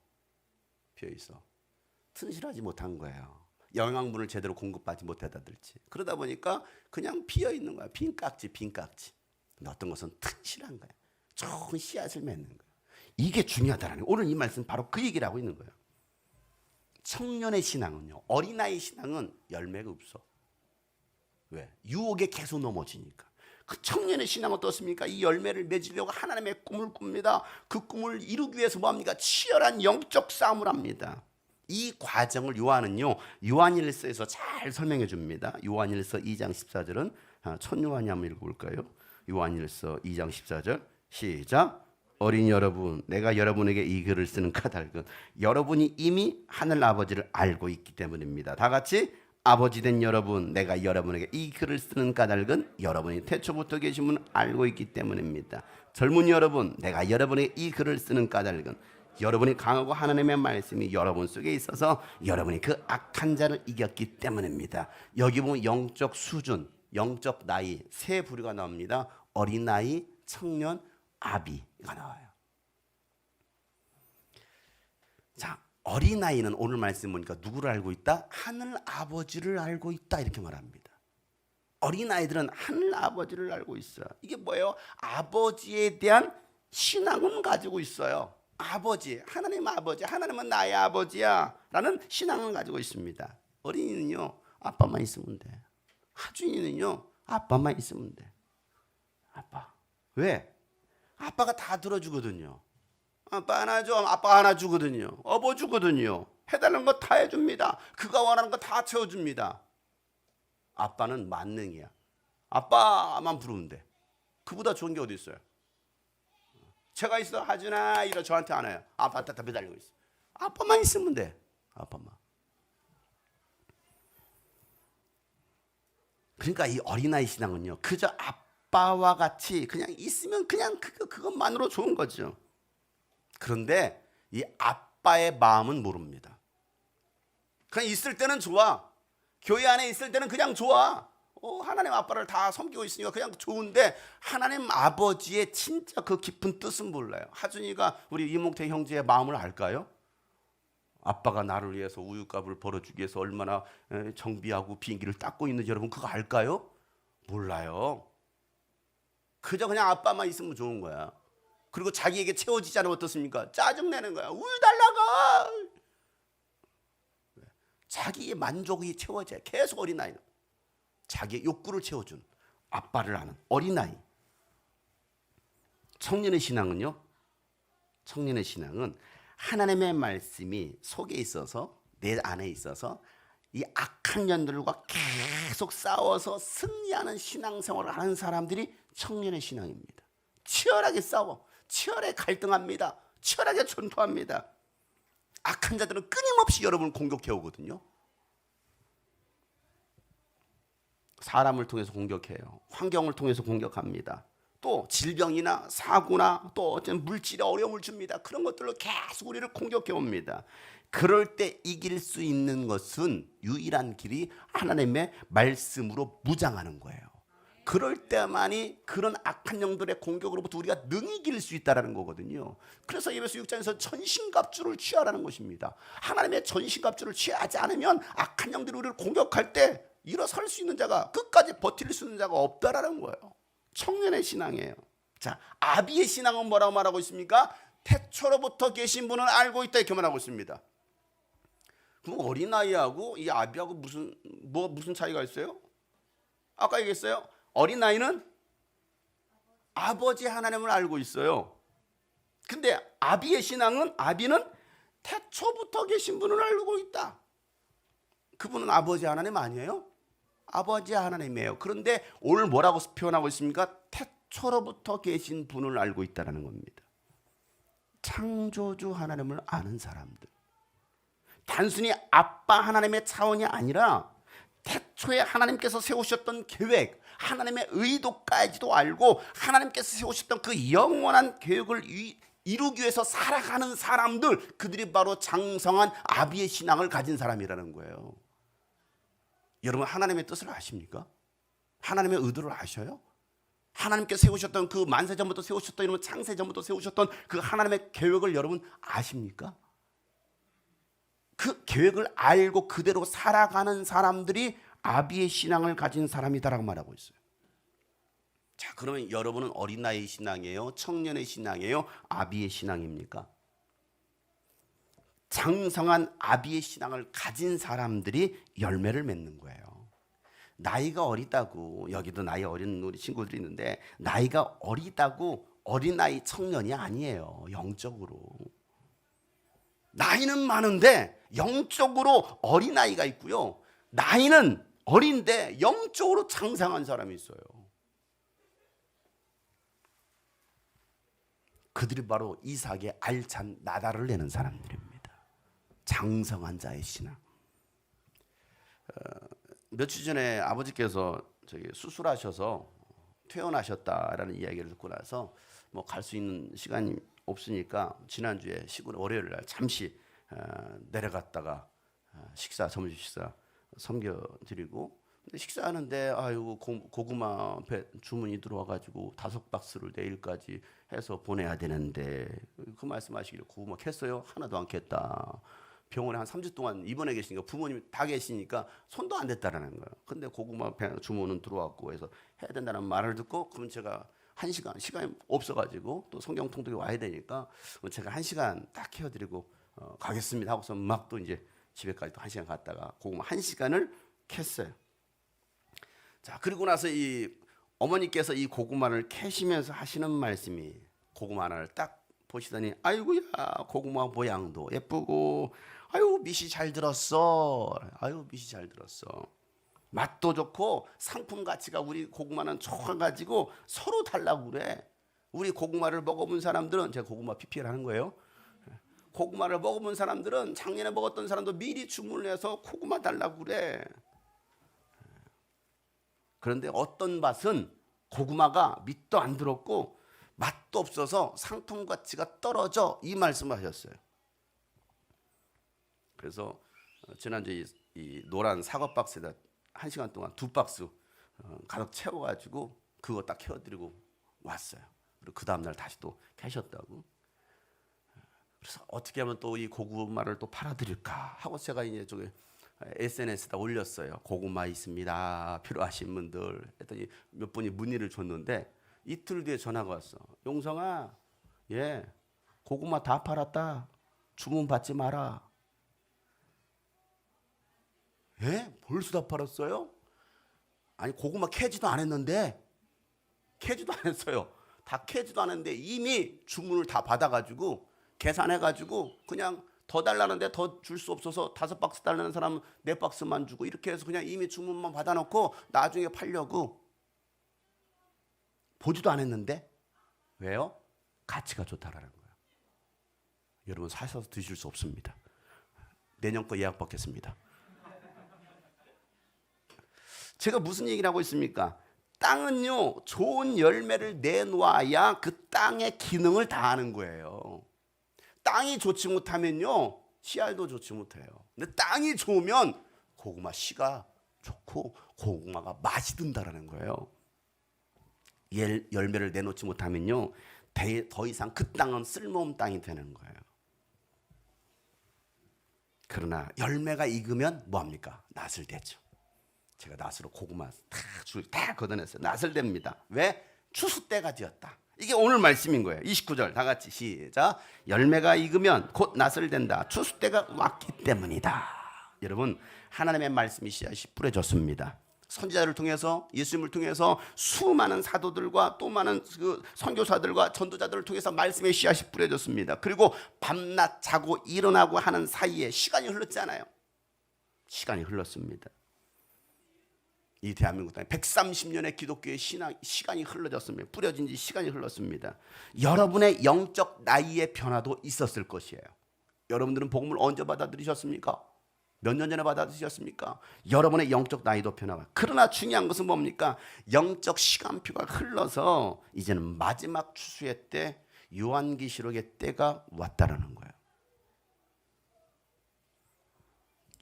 튼실하지 못한 거예요. 영양분을 제대로 공급받지 못하다든지. 그러다 보니까 그냥 비어 있는 거야. 빈 깍지. 근데 어떤 것은 튼실한 거야. 좋은 씨앗을 맺는 거야. 이게 중요하다라는 거예요. 오늘 이 말씀 바로 그 얘기를 하고 있는 거예요. 청년의 신앙은요, 어린아이 신앙은 열매가 없어. 왜? 유혹에 계속 넘어지니까. 그 청년의 신앙은 어떻습니까? 이 열매를 맺으려고 하나님의 꿈을 꿉니다. 그 꿈을 이루기 위해서 뭐합니까? 치열한 영적 싸움을 합니다. 이 과정을 요한은요, 요한일서에서 잘 설명해 줍니다. 요한일서 2장 14절은 첫 요한이 한번 읽어볼까요? 요한일서 2장 14절 시작. 어린 여러분, 내가 여러분에게 이 글을 쓰는 까닭은 여러분이 이미 하늘 아버지를 알고 있기 때문입니다. 다 같이 아버지 된 여러분, 내가 여러분에게 이 글을 쓰는 까닭은 여러분이 태초부터 계신 분을 알고 있기 때문입니다. 젊은 여러분, 내가 여러분에게 이 글을 쓰는 까닭은 여러분이 강하고 하나님의 말씀이 여러분 속에 있어서 여러분이 그 악한 자를 이겼기 때문입니다. 여기 보면 영적 수준, 영적 나이 세 부류가 나옵니다. 어린아이, 청년, 아비가 나와요. 자, 어린아이는 오늘 말씀 보니까 누구를 알고 있다? 하늘 아버지를 알고 있다 이렇게 말합니다. 어린아이들은 하늘 아버지를 알고 있어요. 이게 뭐예요? 아버지에 대한 신앙은 가지고 있어요. 아버지, 하나님 아버지, 하나님은 나의 아버지야 라는 신앙을 가지고 있습니다. 어린이는요, 아빠만 있으면 돼. 하준이는요, 아빠만 있으면 돼. 아빠. 왜? 아빠가 다 들어주거든요. 아빠 하나 줘, 아빠 하나 주거든요. 업어 주거든요. 해달라는 거 다 해줍니다. 그가 원하는 거 다 채워줍니다. 아빠는 만능이야. 아빠만 부르면 돼. 그보다 좋은 게 어디 있어요? 제가 있어, 하준아 이러 저한테 안 해요. 아빠한테 다 매달리고 있어. 아빠만 있으면 돼. 아빠만. 그러니까 이 어린아이 신앙은요, 그저 아빠와 같이 그냥 있으면 그냥 그것만으로 좋은 거죠. 그런데 이 아빠의 마음은 모릅니다. 그냥 있을 때는 좋아. 교회 안에 있을 때는 그냥 좋아. 하나님 아빠를 다 섬기고 있으니까 그냥 좋은데 하나님 아버지의 진짜 그 깊은 뜻은 몰라요. 하준이가 우리 이몽태 형제의 마음을 알까요? 아빠가 나를 위해서 우유값을 벌어주기 위해서 얼마나 정비하고 비행기를 닦고 있는지 여러분 그거 알까요? 몰라요. 그저 그냥 아빠만 있으면 좋은 거야. 그리고 자기에게 채워지지 않으면 어떻습니까? 짜증내는 거야. 우유 달라고. 자기의 만족이 채워져야 계속 어린아이는. 자기의 욕구를 채워준 아빠를 아는 어린아이. 청년의 신앙은요, 청년의 신앙은 하나님의 말씀이 속에 있어서 내 안에 있어서 이 악한 년들과 계속 싸워서 승리하는 신앙생활을 하는 사람들이 청년의 신앙입니다. 치열하게 싸워, 치열하게 갈등합니다. 치열하게 전투합니다. 악한 자들은 끊임없이 여러분을 공격해 오거든요. 사람을 통해서 공격해요. 환경을 통해서 공격합니다. 또 질병이나 사고나 또 어떤 물질의 어려움을 줍니다. 그런 것들로 계속 우리를 공격해 옵니다. 그럴 때 이길 수 있는 것은 유일한 길이 하나님의 말씀으로 무장하는 거예요. 그럴 때만이 그런 악한 영들의 공격으로부터 우리가 능히 이길 수 있다는 거거든요. 그래서 에베소 6장에서 전신갑주를 취하라는 것입니다. 하나님의 전신갑주를 취하지 않으면 악한 영들이 우리를 공격할 때 일어설 수 있는 자가, 끝까지 버틸 수 있는 자가 없다라는 거예요. 청년의 신앙이에요. 자, 아비의 신앙은 뭐라고 말하고 있습니까? 태초로부터 계신 분은 알고 있다 이렇게 말하고 있습니다. 그럼 어린아이하고 이 아비하고 무슨 차이가 있어요? 아까 얘기했어요. 어린아이는 아버지 하나님을 알고 있어요. 근데 아비의 신앙은, 아비는 태초부터 계신 분을 알고 있다. 그분은 아버지 하나님 아니에요? 아버지 하나님이에요. 그런데 오늘 뭐라고 표현하고 있습니까? 태초로부터 계신 분을 알고 있다는 겁니다. 창조주 하나님을 아는 사람들. 단순히 아빠 하나님의 차원이 아니라 태초에 하나님께서 세우셨던 계획, 하나님의 의도까지도 알고 하나님께서 세우셨던 그 영원한 계획을 이루기 위해서 살아가는 사람들, 그들이 바로 장성한 아비의 신앙을 가진 사람이라는 거예요. 여러분 하나님의 뜻을 아십니까? 하나님의 의도를 아셔요? 하나님께서 세우셨던 그 만세전부터 세우셨던, 이러면 창세전부터 세우셨던 그 하나님의 계획을 여러분 아십니까? 그 계획을 알고 그대로 살아가는 사람들이 아비의 신앙을 가진 사람이다라고 말하고 있어요. 자, 그러면 여러분은 어린아이의 신앙이에요? 청년의 신앙이에요? 아비의 신앙입니까? 장성한 아비의 신앙을 가진 사람들이 열매를 맺는 거예요. 나이가 어리다고, 여기도 나이 어린 우리 친구들이 있는데 나이가 어리다고 어린아이 청년이 아니에요. 영적으로 나이는 많은데 영적으로 어린아이가 있고요, 나이는 어린데 영적으로 장성한 사람이 있어요. 그들이 바로 이삭의 알찬 나달을 내는 사람들입니다. 장성한 자의 신앙. 며칠 전에 아버지께서 수술하셔서 퇴원하셨다라는 이야기를 듣고 나서 뭐 갈 수 있는 시간이 없으니까 지난주에 월요일 날 잠시 내려갔다가 점심 식사 섬겨드리고, 근데 식사하는데 아이고 고구마 배 주문이 들어와가지고 5박스를 내일까지 해서 보내야 되는데, 그 말씀하시기를 고구마 캤어요? 하나도 안 캤다. 병원에 한 3주 동안 입원해 계시니까 부모님이 다 계시니까 손도 안 댔다라는 거예요. 근데 고구마 배 주문은 들어왔고 해서 해야 된다는 말을 듣고, 그럼 제가 1시간 시간이 없어가지고 또 성경 통독에 와야 되니까 제가 1시간 딱 헤어드리고 가겠습니다 하고서 막 또 이제 집에까지 또 1시간 갔다가 고구마 1시간을 캤어요. 자, 그리고 나서 이 어머니께서 이 고구마를 캐시면서 하시는 말씀이, 고구마 하나를 딱 보시더니 아이고야 고구마 모양도 예쁘고 아유 밑이 잘 들었어. 아유 밑이 잘 들었어. 맛도 좋고 상품 가치가 우리 고구마는 좋아가지고 서로 달라고 그래. 우리 고구마를 먹어본 사람들은, 제가 고구마 PPL 하는 거예요. 고구마를 먹어본 사람들은 작년에 먹었던 사람도 미리 주문을 해서 고구마 달라고 그래. 그런데 어떤 밭은 고구마가 밑도 안 들었고 맛도 없어서 상품 가치가 떨어져, 이 말씀하셨어요. 그래서 지난주에 이 노란 사과 박스에다 1시간 동안 2박스 가득 채워가지고 그거 딱 캐어드리고 왔어요. 그리고 그 다음날 다시 또 캐셨다고. 그래서 어떻게 하면 또 이 고구마를 또 팔아드릴까 하고 제가 이제 저기 SNS에다 올렸어요. 고구마 있습니다, 필요하신 분들 했더니 몇 분이 문의를 줬는데, 이틀 뒤에 전화가 왔어. 용성아, 고구마 다 팔았다. 주문 받지 마라. 벌써 다 팔았어요? 아니 고구마 캐지도 안 했는데, 캐지도 안 했어요. 다 캐지도 않았는데 이미 주문을 다 받아가지고 계산해가지고 그냥 더 달라는데 더 줄 수 없어서 5박스 달라는 사람은 4박스만 주고, 이렇게 해서 그냥 이미 주문만 받아놓고 나중에 팔려고. 보지도 않았는데. 왜요? 가치가 좋다라는 거예요. 여러분 사셔서 드실 수 없습니다. 내년 거 예약 받겠습니다. 제가 무슨 얘기를 하고 있습니까? 땅은요 좋은 열매를 내놓아야 그 땅의 기능을 다하는 거예요. 땅이 좋지 못하면요 씨알도 좋지 못해요. 근데 땅이 좋으면 고구마 씨가 좋고 고구마가 맛이 든다라는 거예요. 열매를 내놓지 못하면요 더 이상 그 땅은 쓸모없는 땅이 되는 거예요. 그러나 열매가 익으면 뭐합니까? 낫을 대죠. 제가 낫으로 고구마 다 걷어냈어요. 낫을 댑니다. 왜? 추수 때가 되었다. 이게 오늘 말씀인 거예요. 29절 다 같이 시작. 열매가 익으면 곧 낫을 댄다. 추수 때가 왔기 때문이다. 여러분 하나님의 말씀이 씨앗이 뿌려졌습니다. 선지자를 통해서, 예수님을 통해서 수많은 사도들과 또 많은 그 선교사들과 전도자들을 통해서 말씀의 씨앗이 뿌려졌습니다. 그리고 밤낮 자고 일어나고 하는 사이에 시간이 흘렀잖아요. 시간이 흘렀습니다. 이 대한민국 땅에 130년의 기독교의 시간이 흘러졌습니다. 뿌려진 지 시간이 흘렀습니다. 여러분의 영적 나이의 변화도 있었을 것이에요. 여러분들은 복음을 언제 받아들이셨습니까? 몇 년 전에 받아들이셨습니까? 여러분의 영적 나이도 변화가. 그러나 중요한 것은 뭡니까? 영적 시간표가 흘러서 이제는 마지막 추수의 때, 요한계시록의 때가 왔다라는 거예요.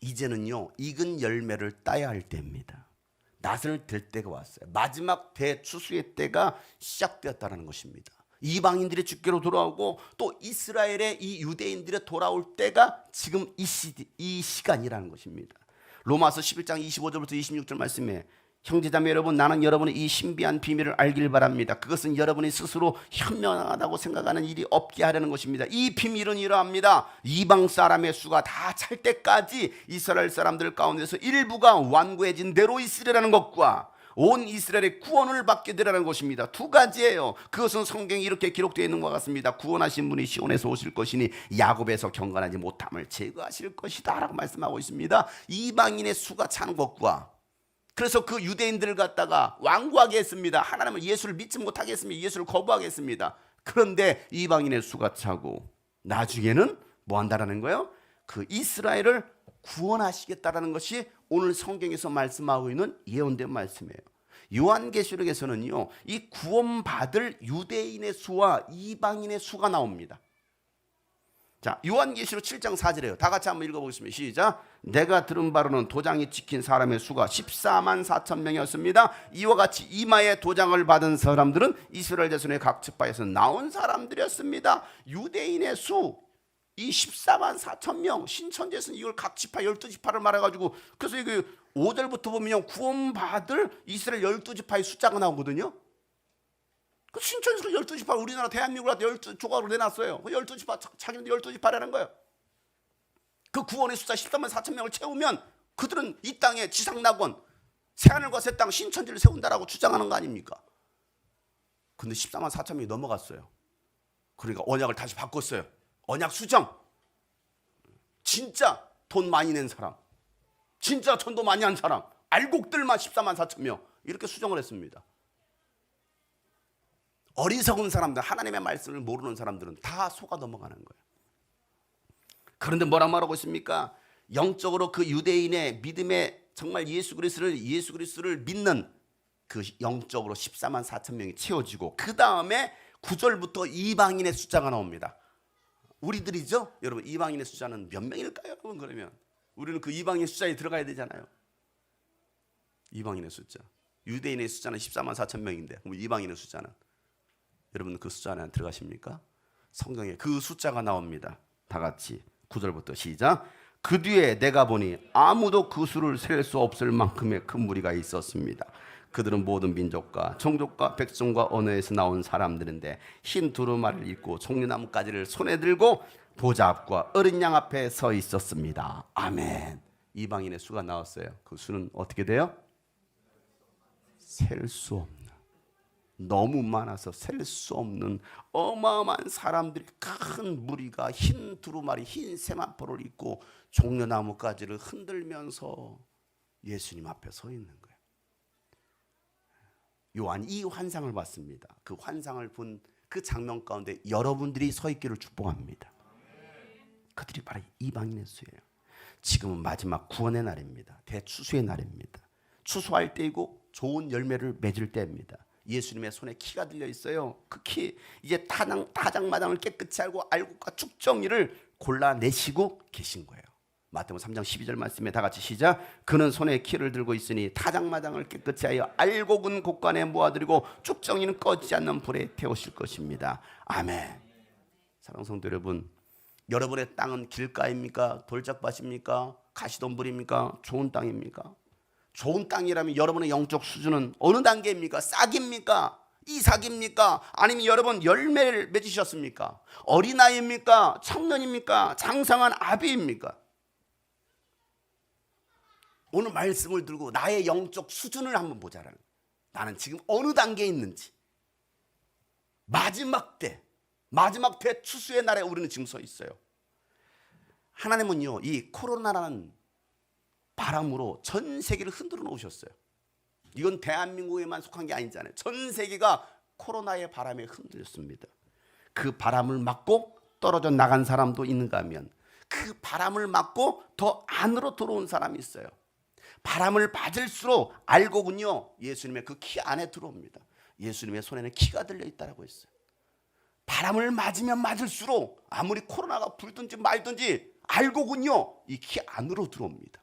이제는요 익은 열매를 따야 할 때입니다. 낫을 댈 때가 왔어요. 마지막 대추수의 때가 시작되었다는 것입니다. 이방인들의 주께로 돌아오고 또 이스라엘의 이 유대인들의 돌아올 때가 지금 이 시간이라는 것입니다. 로마서 11장 25절부터 26절 말씀에, 형제자매 여러분, 나는 여러분의 이 신비한 비밀을 알길 바랍니다. 그것은 여러분이 스스로 현명하다고 생각하는 일이 없게 하려는 것입니다. 이 비밀은 이러합니다. 이방 사람의 수가 다 찰 때까지 이스라엘 사람들 가운데서 일부가 완고해진 대로 있으리라는 것과 온 이스라엘의 구원을 받게 되라는 것입니다. 두 가지예요. 그것은 성경에 이렇게 기록되어 있는 것 같습니다. 구원하신 분이 시온에서 오실 것이니 야곱에서 경건하지 못함을 제거하실 것이다 라고 말씀하고 있습니다. 이방인의 수가 차는 것과, 그래서 그 유대인들을 갖다가 완고하게 했습니다. 하나님은 예수를 믿지 못하게 했습니다. 예수를 거부하게 했습니다. 그런데 이방인의 수가 차고 나중에는 뭐 한다라는 거예요? 그 이스라엘을 구원하시겠다라는 것이 오늘 성경에서 말씀하고 있는 예언된 말씀이에요. 요한계시록에서는요, 이 구원받을 유대인의 수와 이방인의 수가 나옵니다. 자, 요한계시록 7장 4절이에요. 다 같이 한번 읽어보겠습니다. 시작. 내가 들은 바로는 도장이 찍힌 사람의 수가 14만 4천 명이었습니다. 이와 같이 이마에 도장을 받은 사람들은 이스라엘 자손의 각 지파에서 나온 사람들이었습니다. 유대인의 수, 이 14만 4천 명, 신천지에서는 이걸 각 지파 12지파를 말해가지고, 그래서 이게 5절부터 보면 구원받을 이스라엘 12지파의 숫자가 나오거든요. 그 신천지로 12지파, 우리나라 대한민국을 12조각으로 내놨어요. 그 12지파, 자기네들 12지파라는 거예요. 그 구원의 숫자 14만 4천 명을 채우면 그들은 이 땅에 지상낙원, 새하늘과 새 땅, 신천지를 세운다라고 주장하는 거 아닙니까? 근데 14만 4천 명이 넘어갔어요. 그러니까 언약을 다시 바꿨어요. 언약 수정. 진짜 돈 많이 낸 사람, 진짜 전도 많이 한 사람, 알곡들만 14만 4천 명 이렇게 수정을 했습니다. 어리석은 사람들, 하나님의 말씀을 모르는 사람들은 다 속아 넘어가는 거예요. 그런데 뭐라 말하고 있습니까? 영적으로 그 유대인의 믿음에 정말 예수 그리스도를 믿는 그 영적으로 14만 4천 명이 채워지고, 그 다음에 9절부터 이방인의 숫자가 나옵니다. 우리들이죠? 여러분, 이방인의 숫자는 몇 명일까요? 여러분, 그러면 우리는 그 이방인의 숫자에 들어가야 되잖아요. 이방인의 숫자, 유대인의 숫자는 14만 4천 명인데 그럼 이방인의 숫자는, 여러분 그 숫자 안에 들어가십니까? 성경에 그 숫자가 나옵니다. 다 같이 9절부터 시작. 그 뒤에 내가 보니 아무도 그 수를 셀 수 없을 만큼의 큰 무리가 있었습니다. 그들은 모든 민족과 종족과 백성과 언어에서 나온 사람들인데 흰 두루마리를 입고 종려나무가지를 손에 들고 보좌 앞과 어린 양 앞에 서 있었습니다. 아멘. 이방인의 수가 나왔어요. 그 수는 어떻게 돼요? 셀 수 없는, 너무 많아서 셀 수 없는 어마어마한 사람들이, 큰 무리가 흰 두루마리, 흰 세마포를 입고 종려나무가지를 흔들면서 예수님 앞에 서 있는 거예요. 요한 이 환상을 봤습니다. 그 환상을 본 그 장면 가운데 여러분들이 서 있기를 축복합니다. 그들이 바로 이방인의 수예요. 지금은 마지막 구원의 날입니다. 대추수의 날입니다. 추수할 때이고 좋은 열매를 맺을 때입니다. 예수님의 손에 키가 들려 있어요. 그 키, 이제 타작마당을 깨끗이 알고 알곡과 축정이를 골라내시고 계신 거예요. 마태복음 3장 12절 말씀에 다 같이 시작. 그는 손에 키를 들고 있으니 타작마당을 깨끗이 하여 알곡은 곳간에 모아들이고 축정이는 꺼지지 않는 불에 태우실 것입니다. 아멘. 사랑하는 성도 여러분, 여러분의 땅은 길가입니까? 돌짝밭입니까? 가시덤불입니까? 좋은 땅입니까? 좋은 땅이라면 여러분의 영적 수준은 어느 단계입니까? 싹입니까? 이삭입니까? 아니면 여러분 열매를 맺으셨습니까? 어린아이입니까? 청년입니까? 장성한 아비입니까? 오늘 말씀을 들고 나의 영적 수준을 한번 보자라는, 나는 지금 어느 단계에 있는지. 마지막 대추수의 날에 우리는 지금 서 있어요. 하나님은요, 이 코로나라는 바람으로 전 세계를 흔들어 놓으셨어요. 이건 대한민국에만 속한 게 아니잖아요. 전 세계가 코로나의 바람에 흔들렸습니다. 그 바람을 맞고 떨어져 나간 사람도 있는가 하면 그 바람을 맞고 더 안으로 들어온 사람이 있어요. 바람을 맞을수록 알곡은요, 예수님의 그 키 안에 들어옵니다. 예수님의 손에는 키가 들려 있다고 했어요. 바람을 맞으면 맞을수록 아무리 코로나가 불든지 말든지 알곡은요, 이 키 안으로 들어옵니다.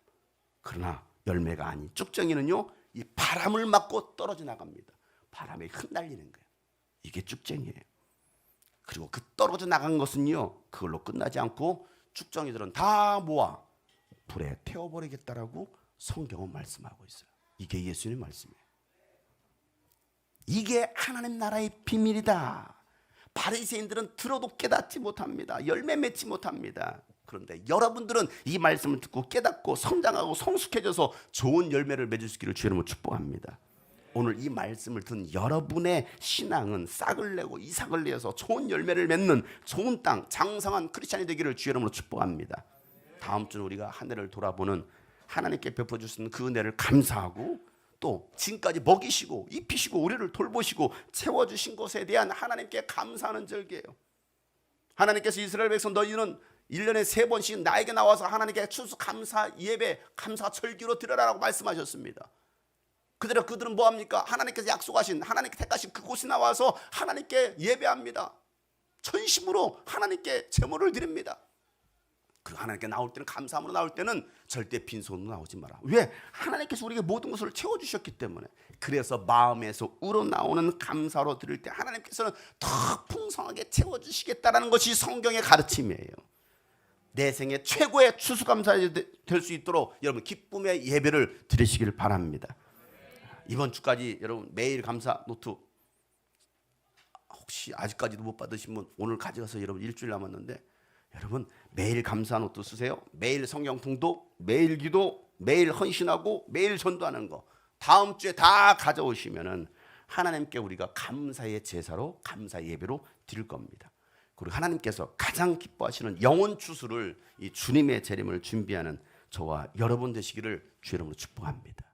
그러나 열매가 아닌 쭉정이는요, 이 바람을 맞고 떨어져 나갑니다. 바람에 흩날리는 거예요. 이게 쭉정이에요. 그리고 그 떨어져 나간 것은요, 그걸로 끝나지 않고 쭉정이들은 다 모아 불에 태워버리겠다라고 성경은 말씀하고 있어요. 이게 예수님 말씀이에요. 이게 하나님 나라의 비밀이다. 바리새인들은 들어도 깨닫지 못합니다. 열매 맺지 못합니다. 그런데 여러분들은 이 말씀을 듣고 깨닫고 성장하고 성숙해져서 좋은 열매를 맺을 수 있기를 주의 이름으로 축복합니다. 오늘 이 말씀을 듣는 여러분의 신앙은 싹을 내고 이삭을 내서 좋은 열매를 맺는 좋은 땅, 장성한 크리스찬이 되기를 주의 이름으로 축복합니다. 다음 주는 우리가 한 해를 돌아보는, 하나님께 베풀어 주신 그 은혜를 감사하고 또 지금까지 먹이시고 입히시고 우리를 돌보시고 채워주신 것에 대한 하나님께 감사하는 절기예요. 하나님께서 이스라엘 백성 너희는 1년에 3번씩 나에게 나와서 하나님께 추수감사 예배 감사 절기로 드려라라고 말씀하셨습니다. 그들은 뭐합니까? 하나님께서 약속하신 하나님께 택하신 그곳에 나와서 하나님께 예배합니다. 전심으로 하나님께 제물을 드립니다. 그 하나님께 나올 때는 감사함으로 나올 때는 절대 빈손으로 나오지 마라. 왜? 하나님께서 우리에게 모든 것을 채워주셨기 때문에. 그래서 마음에서 우러나오는 감사로 드릴 때 하나님께서는 더 풍성하게 채워주시겠다라는 것이 성경의 가르침이에요. 내 생애 최고의 추수감사가 될 수 있도록 여러분 기쁨의 예배를 드리시길 바랍니다. 이번 주까지 여러분 매일 감사 노트 혹시 아직까지도 못 받으신 분 오늘 가져가서 여러분 일주일 남았는데 여러분 매일 감사 노트 쓰세요. 매일 성경 통독, 매일 기도, 매일 헌신하고 매일 전도하는 거 다음 주에 다 가져오시면은 하나님께 우리가 감사의 제사로 감사 예배로 드릴 겁니다. 그리고 하나님께서 가장 기뻐하시는 영혼 추수를 이 주님의 재림을 준비하는 저와 여러분 되시기를 주 이름으로 축복합니다.